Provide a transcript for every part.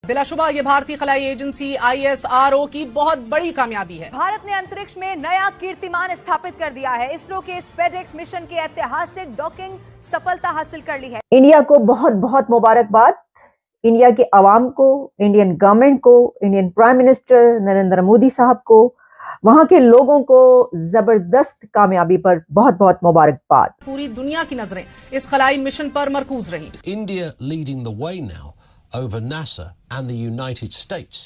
बिलाशुबा ये भारतीय खलाई agency ISRO की बहुत बड़ी कामयाबी है। भारत ने अंतरिक्ष में नया कीर्तिमान स्थापित कर दिया है। इसरो के स्पेडेक्स मिशन की ऐतिहासिक डॉकिंग सफलता हासिल कर ली है। इंडिया को बहुत बहुत मुबारकबाद। इंडिया के अवाम को, इंडियन गवर्नमेंट को, Indian prime minister Narendra Modi साहब को, वहां के लोगों को जबरदस्त कामयाबी पर बहुत बहुत मुबारकबाद। पूरी दुनिया की नजरें इस खलाई मिशन पर मरकूज रही। India leading the way now over NASA and the United States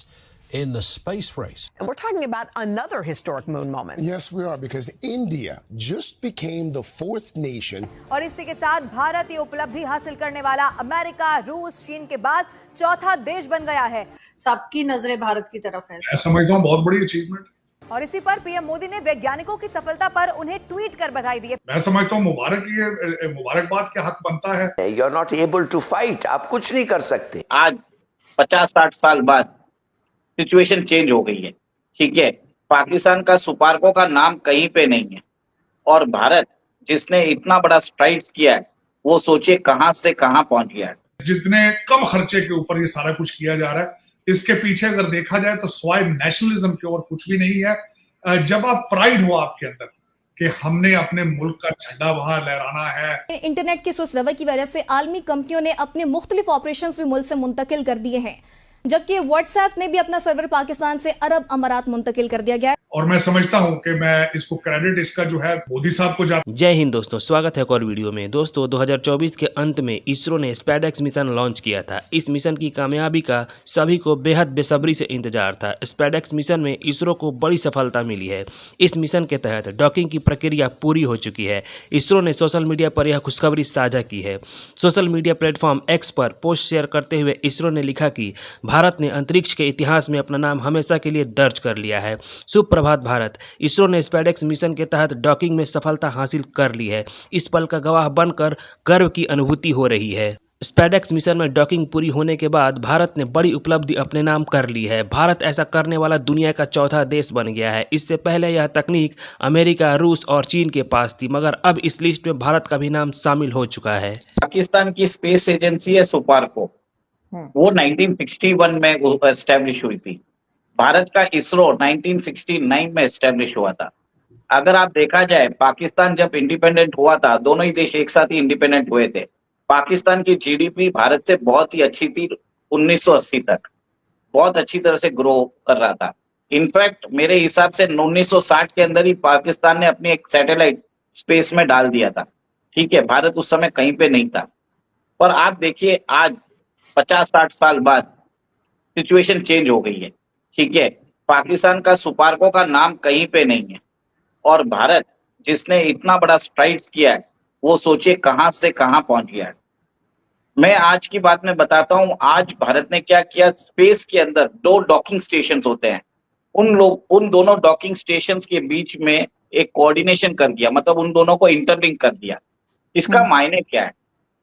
in the space race. And we're talking about another historic moon moment. Yes, we are, because India just became the fourth nation. और इसी के साथ भारत ये उपलब्धि हासिल करने वाला America, रूस, चीन के बाद चौथा देश बन गया है। सबकी नजरें भारत की तरफ हैं। मैं समझता हूँ बहुत बड़ी अचीवमेंट। और इसी पर पीएम मोदी ने वैज्ञानिकों की सफलता पर उन्हें ट्वीट कर बधाई दी है। मैं समझता हूँ मुबारकबाद के हक बनता है। You're not able to fight. आप कुछ नहीं कर सकते। आज 50-60 साल बाद सिचुएशन चेंज हो गई है। ठीक है, पाकिस्तान का सुपार्को का नाम कहीं पे नहीं है और भारत जिसने इतना बड़ा स्ट्राइड्स किया है वो सोचिए कहां से कहां पहुंच गया है। जितने कम खर्चे के ऊपर ये सारा कुछ किया जा रहा है, इसके पीछे अगर देखा जाए तो स्वाय नेशनलिज्म के और कुछ भी नहीं है। जब आप प्राइड हो आपके अंदर कि हमने अपने मुल्क का झंडा वहां लहराना है। इंटरनेट के सुस्त रवैये की वजह से आलमी कंपनियों ने अपने मुख्तलिफ ऑपरेशंस भी मुल्क से मुंतकिल कर दिए हैं, जबकि व्हाट्सएप ने भी अपना सर्वर पाकिस्तान से अरब अमारात मुंतकिल कर दिया गया है। और मैं समझता हूं कि मैं इसको क्रेडिट इसका जो है मोदी साहब को जाता। जय हिंद दोस्तों, स्वागत है एक और वीडियो में। दोस्तों 2024 के अंत में इसरो ने स्पेडेक्स मिशन लॉन्च किया था। इस मिशन की कामयाबी का सभी को बेहद बेसब्री से इंतजार था। स्पेडेक्स मिशन में इसरो को बड़ी सफलता मिली है। इस मिशन के तहत डॉकिंग की प्रक्रिया पूरी हो चुकी है। इसरो ने सोशल मीडिया पर यह खुशखबरी साझा की है। सोशल मीडिया प्लेटफॉर्म एक्स पर पोस्ट शेयर करते हुए इसरो ने लिखा कि भारत ने अंतरिक्ष के इतिहास में अपना नाम हमेशा के लिए दर्ज कर लिया है। सुप्रभात भारत। इसरो ने स्पेडेक्स मिशन के तहत डॉकिंग में सफलता हासिल कर ली है। इस पल का गवाह बनकर गर्व की अनुभूति हो रही है। स्पेडेक्स मिशन में डॉकिंग पूरी होने के बाद भारत ने बड़ी उपलब्धि अपने नाम कर ली है। भारत ऐसा करने वाला दुनिया का चौथा देश बन गया है। इससे पहले यह तकनीक अमेरिका, रूस और चीन के पास थी, मगर अब इस लिस्ट में भारत का भी नाम शामिल हो चुका है। पाकिस्तान की स्पेस एजेंसी है सुपार्को, वो 1961 में एस्टेब्लिश हुई थी। भारत का इसरो 1969 में एस्टेब्लिश हुआ था। अगर आप देखा जाए, पाकिस्तान जब इंडिपेंडेंट हुआ था, दोनों ही देश एक साथ ही इंडिपेंडेंट हुए थे। पाकिस्तान की जीडीपी भारत से बहुत ही अच्छी थी। 1980 तक बहुत अच्छी तरह से ग्रो कर रहा था। इनफैक्ट मेरे हिसाब से 1960 के अंदर ही पाकिस्तान ने अपनी एक सैटेलाइट स्पेस में डाल दिया था। ठीक है, भारत उस समय कहीं पे नहीं था। पर आप देखिए आज 50-60 साल बाद सिचुएशन चेंज हो गई है। ठीक है, पाकिस्तान का सुपार्को का नाम कहीं पे नहीं है और भारत जिसने इतना बड़ा स्ट्राइड्स किया है वो सोचिए कहां से कहां पहुंच गया है। मैं आज की बात में बताता हूं, आज भारत ने क्या किया। स्पेस के अंदर 2 डॉकिंग स्टेशन होते हैं। उन दोनों डॉकिंग स्टेशन के बीच में एक कोऑर्डिनेशन कर दिया, मतलब उन दोनों को इंटरलिंक कर दिया। इसका मायने क्या है,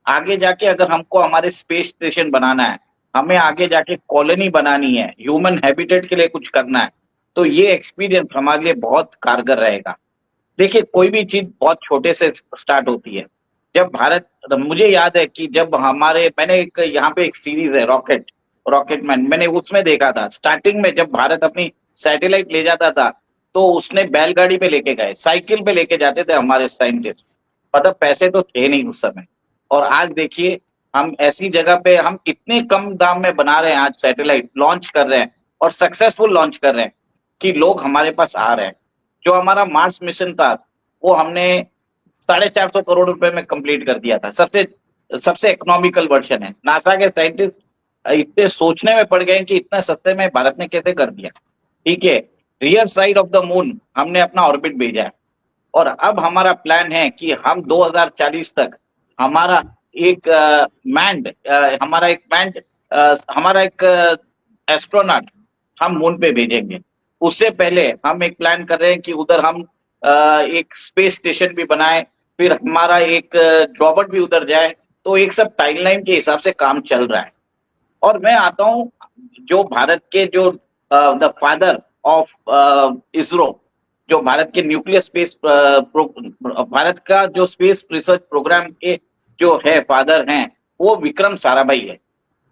आगे जाके अगर हमको हमारे स्पेस स्टेशन बनाना है, हमें आगे जाके कॉलोनी बनानी है, ह्यूमन हैबिटेट के लिए कुछ करना है, तो ये एक्सपीरियंस हमारे लिए बहुत कारगर रहेगा। देखिए, कोई भी चीज बहुत छोटे से स्टार्ट होती है। जब भारत, मुझे याद है कि जब मैंने एक यहाँ पे एक सीरीज है रॉकेटमैन, मैंने उसमें देखा था स्टार्टिंग में जब भारत अपनी सैटेलाइट ले जाता था तो उसने बैलगाड़ी पे लेके गए, साइकिल पे लेके जाते थे हमारे साइंटिस्ट। मतलब पैसे तो थे नहीं उस समय। और आज देखिए हम ऐसी जगह पे हम इतने कम दाम में बना रहे हैं, आज सैटेलाइट लॉन्च कर रहे हैं और सक्सेसफुल लॉन्च कर रहे हैं कि लोग हमारे पास आ रहे हैं। जो हमारा मार्स मिशन था वो हमने 450 करोड़ रुपए में कंप्लीट कर दिया था। सबसे इकोनॉमिकल वर्जन है। नासा के साइंटिस्ट इतने सोचने में पड़ गए कि इतना सस्ते में भारत ने कैसे कर दिया। ठीक है, rear side of the moon हमने अपना ऑर्बिट भेजा है और अब हमारा प्लान है कि हम 2040 तक हमारा एक एस्ट्रोनॉट हम मून पे भेजेंगे। उससे पहले हम एक प्लान कर रहे हैं कि उधर हम एक स्पेस स्टेशन भी बनाए, फिर हमारा एक रॉबोट भी उधर जाए। तो एक सब टाइमलाइन के हिसाब से काम चल रहा है। और मैं आता हूँ जो भारत के जो द फादर ऑफ इसरो, जो भारत के न्यूक्लियर स्पेस भारत का जो स्पेस रिसर्च प्रोग्राम के जो है फादर हैं, वो विक्रम साराभाई है।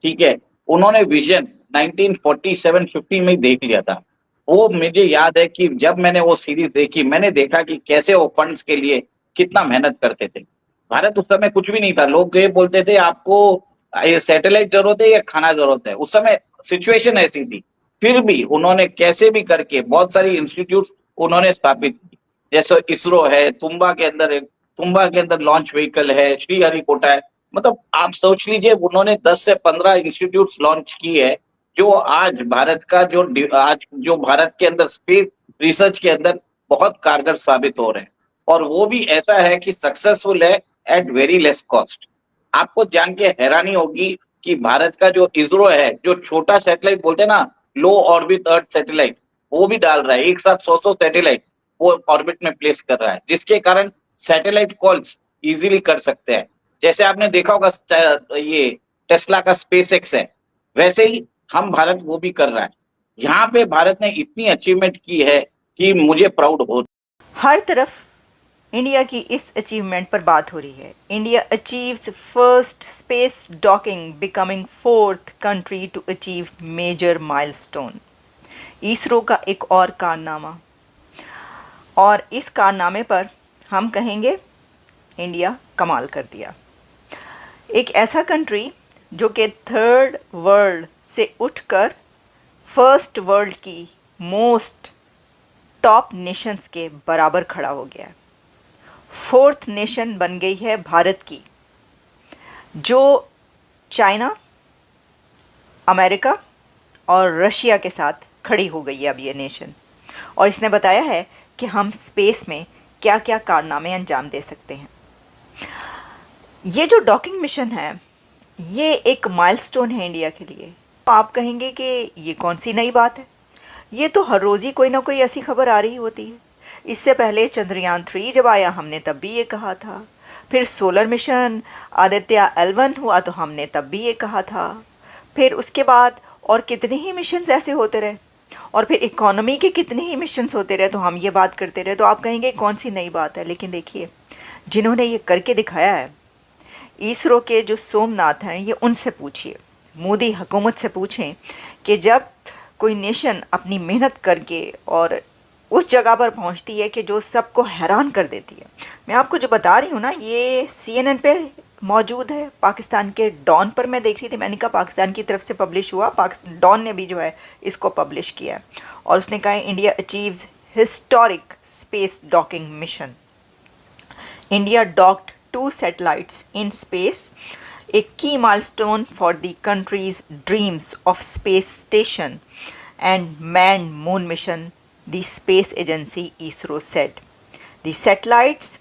ठीक है, उन्होंने विजन 1947-50 में देख लिया था। वो मुझे याद है कि जब मैंने वो सीरीज देखी, मैंने देखा कि कैसे वो फंड्स के लिए कितना मेहनत करते थे। भारत उस समय कुछ भी नहीं था। लोग ये बोलते थे आपको सैटेलाइट जरूरत है या खाना जरूरत है, उस समय सिचुएशन ऐसी थी। फिर भी उन्होंने कैसे भी करके बहुत सारी इंस्टीट्यूट उन्होंने स्थापित की, जैसे इसरो है, तुम्बा के अंदर लॉन्च व्हीकल है, श्रीहरिकोटा है। मतलब आप सोच लीजिए, उन्होंने 10 से 15 इंस्टीट्यूट लॉन्च किए है, जो आज भारत का जो भारत के अंदर स्पेस रिसर्च के अंदर बहुत कारगर साबित हो रहे हैं। और वो भी ऐसा है कि सक्सेसफुल है एट वेरी लेस कॉस्ट। आपको जान के हैरानी होगी कि भारत का जो इसरो है, जो छोटा सैटेलाइट बोलते हैं ना, लो ऑर्बिट अर्थ सैटेलाइट, वो भी डाल रहा है। एक साथ 100 सैटेलाइट वो ऑर्बिट में प्लेस कर रहा है, जिसके कारण सैटेलाइट कॉल्स इजीली कर सकते हैं। जैसे आपने देखा होगा ये टेस्ला का स्पेसएक्स है, वैसे ही हम भारत वो भी कर रहा है। यहाँ पे भारत ने इतनी अचीवमेंट की है कि मुझे प्राउड हो। हर तरफ इंडिया की इस अचीवमेंट पर बात हो रही है। India achieves first space docking, becoming 4th country to achieve major milestone. ISRO का एक और कारनामा, और इस कारनामे पर हम कहेंगे इंडिया कमाल कर दिया। एक ऐसा कंट्री जो कि 3rd वर्ल्ड से उठकर 1st वर्ल्ड की मोस्ट टॉप नेशंस के बराबर खड़ा हो गया है। 4th नेशन बन गई है भारत की, जो चाइना, अमेरिका और रशिया के साथ खड़ी हो गई है अब ये नेशन। और इसने बताया है कि हम स्पेस में क्या क्या कारनामे अंजाम दे सकते हैं। ये जो डॉकिंग मिशन है, ये एक माइलस्टोन है इंडिया के लिए। आप कहेंगे कि ये कौन सी नई बात है, ये तो हर रोज़ ही कोई ना कोई ऐसी खबर आ रही होती है। इससे पहले चंद्रयान 3 जब आया, हमने तब भी ये कहा था। फिर सोलर मिशन आदित्य L1 हुआ तो हमने तब भी ये कहा था। फिर उसके बाद और कितने ही मिशंस ऐसे होते रहे, और फिर इकोनॉमी के कितने ही मिशंस होते रहे, तो हम ये बात करते रहे। तो आप कहेंगे कौन सी नई बात है, लेकिन देखिए जिन्होंने ये करके दिखाया है, इसरो के जो सोमनाथ हैं, ये उनसे पूछिए, मोदी हुकूमत से पूछें कि जब कोई नेशन अपनी मेहनत करके और उस जगह पर पहुंचती है कि जो सबको हैरान कर देती है। मैं आपको जो बता रही हूँ ना, ये CNN पे मौजूद है, पाकिस्तान के डॉन पर मैं देख रही थी। मैंने कहा पाकिस्तान की तरफ से पब्लिश हुआ, डॉन ने भी जो है इसको पब्लिश किया है, और उसने कहा India achieves historic space docking mission. India docked 2 satellites in space, a key milestone for the country's dreams of space station and manned moon mission, the space agency ISRO said. The satellites,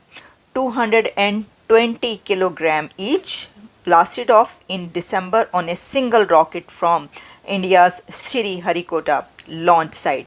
220 kilogram each, blasted off in December on a single rocket from India's Sriharikota launch site.